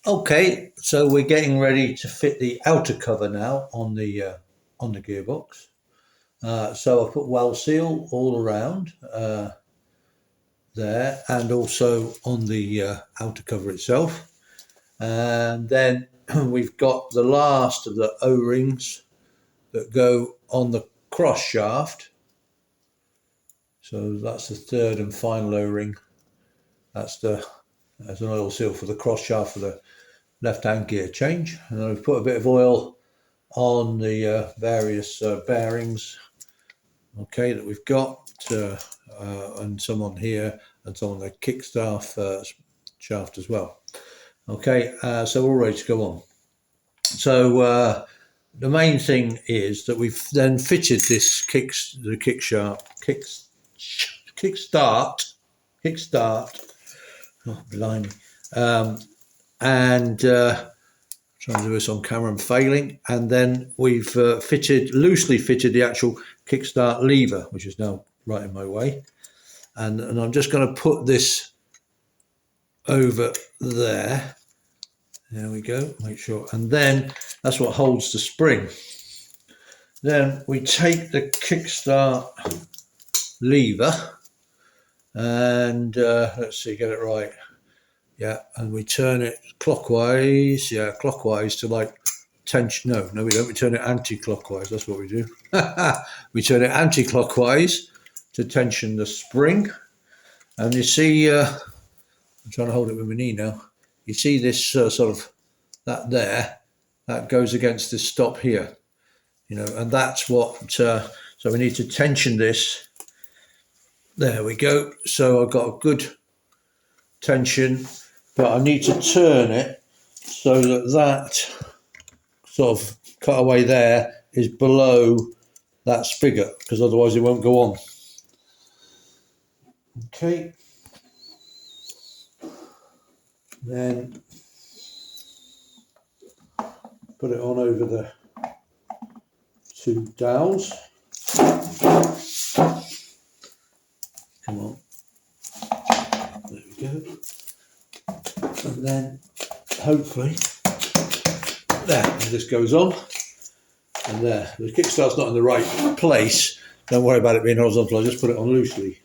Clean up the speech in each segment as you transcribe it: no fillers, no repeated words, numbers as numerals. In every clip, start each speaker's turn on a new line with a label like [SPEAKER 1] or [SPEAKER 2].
[SPEAKER 1] Okay, so we're getting ready to fit the outer cover now on the gearbox. So I put well seal all around there, and also on the outer cover itself. And then we've got the last of the O-rings that go on the cross shaft. So that's the third and final O-ring. That's an oil seal for the cross shaft for the left-hand gear change. And then I've put a bit of oil on the various bearings, okay, that we've got, and some on here and some on the kickstart shaft as well. Okay, so we're all ready to go on. So the main thing is that we've then fitted this kickstart, oh blimey, and trying to do this on camera and failing, and then we've loosely fitted the actual kickstart lever, which is now right in my way, and I'm just going to put this over there. There we go, make sure, and then that's what holds the spring. Then we take the kickstart lever and let's see, get it right. Yeah, and we turn it clockwise. Yeah, clockwise to like tension. No, we don't. We turn it anti-clockwise. That's what we do. We turn it anti-clockwise to tension the spring. And you see, I'm trying to hold it with my knee now. You see this sort of that there, that goes against this stop here, you know, and that's what. So we need to tension this. There we go. So I've got a good tension. But I need to turn it so that sort of cutaway there is below that spigot, because otherwise it won't go on. Okay. Then put it on over the two dowels. Come on. There we go. And then hopefully there, and this goes on, and there. The kickstart's not in the right place. Don't worry about it being horizontal. I just put it on loosely.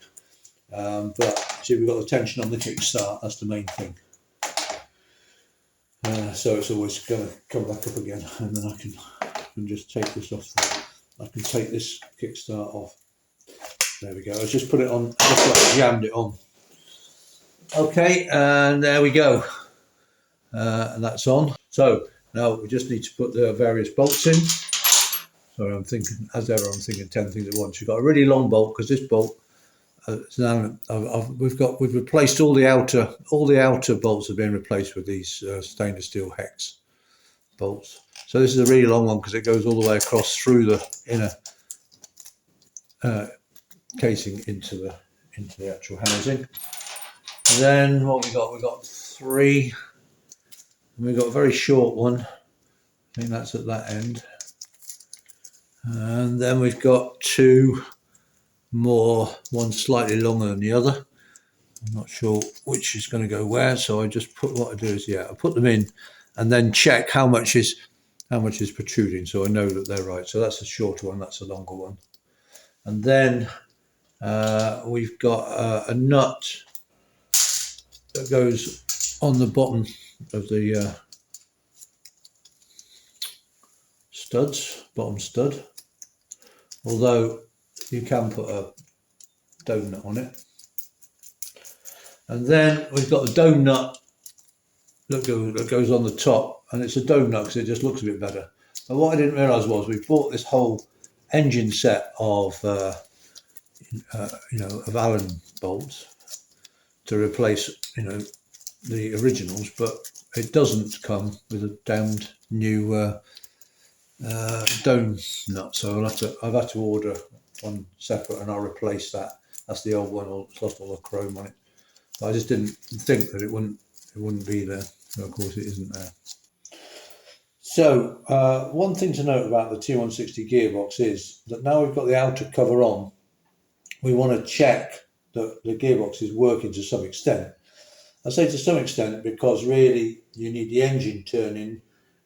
[SPEAKER 1] But see, we've got the tension on the kickstart. That's the main thing. So it's always going to come back up again, and then I can just take this off. I can take this kickstart off. There we go. I just put it on. Just like jammed it on. Okay, and there we go. And that's on. So now we just need to put the various bolts in. Sorry, I'm thinking, as ever, I'm thinking 10 things at once. You've got a really long bolt, because this bolt, we've replaced all the outer bolts have been replaced with these stainless steel hex bolts. So this is a really long one because it goes all the way across through the inner casing into the actual housing. And then what we got? We got 3. And we've got a very short one. I think that's at that end. And then we've got 2 more, one slightly longer than the other. I'm not sure which is going to go where, so I just put, what I do is, I put them in and then check how much is protruding, so I know that they're right. So that's a shorter one, that's a longer one. And then we've got a nut that goes on the bottom of the bottom stud, although you can put a dome nut on it. And then we've got the dome nut that goes on the top, and it's a dome nut because it just looks a bit better. But what I didn't realise was we bought this whole engine set of of Allen bolts to replace the originals, but it doesn't come with a damned new dome nut, so I've had to order one separate, and I'll replace that. That's the old one, it's lost all the chrome on it. But I just didn't think that it wouldn't be there, so of course it isn't there. So one thing to note about the T160 gearbox is that now we've got the outer cover on, we want to check that the gearbox is working to some extent. I say to some extent because really you need the engine turning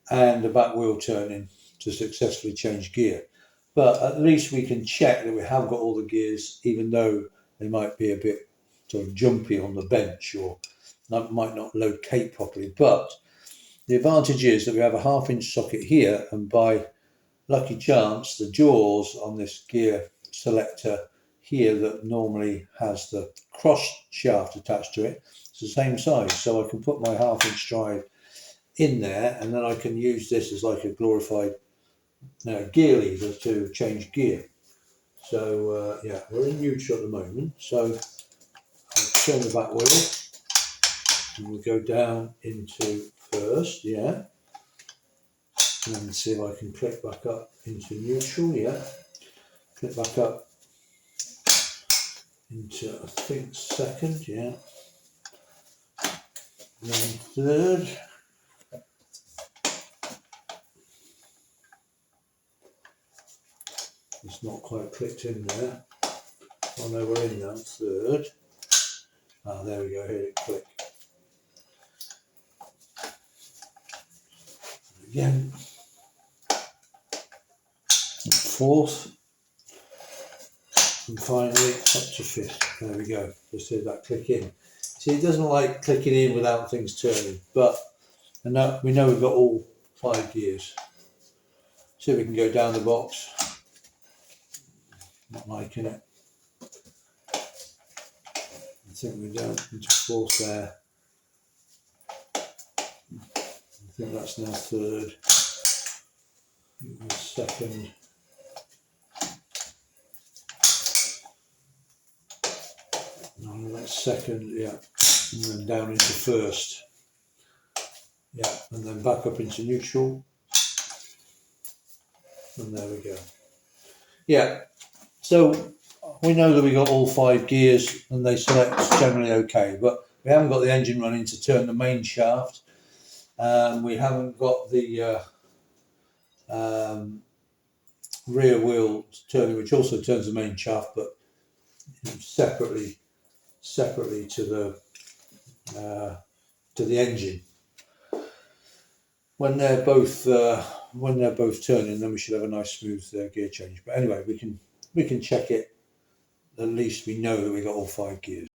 [SPEAKER 1] and the back wheel turning to successfully change gear. But at least we can check that we have got all the gears, even though they might be a bit sort of jumpy on the bench or might not locate properly. But the advantage is that we have a 1/2 inch socket here, and by lucky chance the jaws on this gear selector here that normally has the cross shaft attached to it, it's the same size, so I can put my 1/2 inch drive in there, and then I can use this as like a glorified gear lever to change gear. So yeah, we're in neutral at the moment, so I'll turn the back wheel and we'll go down into first, yeah, and then see if I can click back up into neutral, yeah, click back up into, I think, second, yeah, then third, it's not quite clicked in there. Oh no, we're in now, third. Ah, there we go, here it click. Again, fourth, and finally up to fifth. There we go, just hear that click in. See, it doesn't like clicking in without things turning, but and now we know we've got all 5 gears. See if we can go down the box. Not liking it. I think we're down into fourth there. I think that's now third. Second. No, that's second, yeah. And then down into first. Yeah, and then back up into neutral. And there we go. Yeah, so we know that we got all 5 gears and they select generally okay, but we haven't got the engine running to turn the main shaft. We haven't got the rear wheel turning, which also turns the main shaft, but separately to the engine. When they're both turning, then we should have a nice smooth gear change. But anyway, we can check it. At least we know that we got all 5 gears.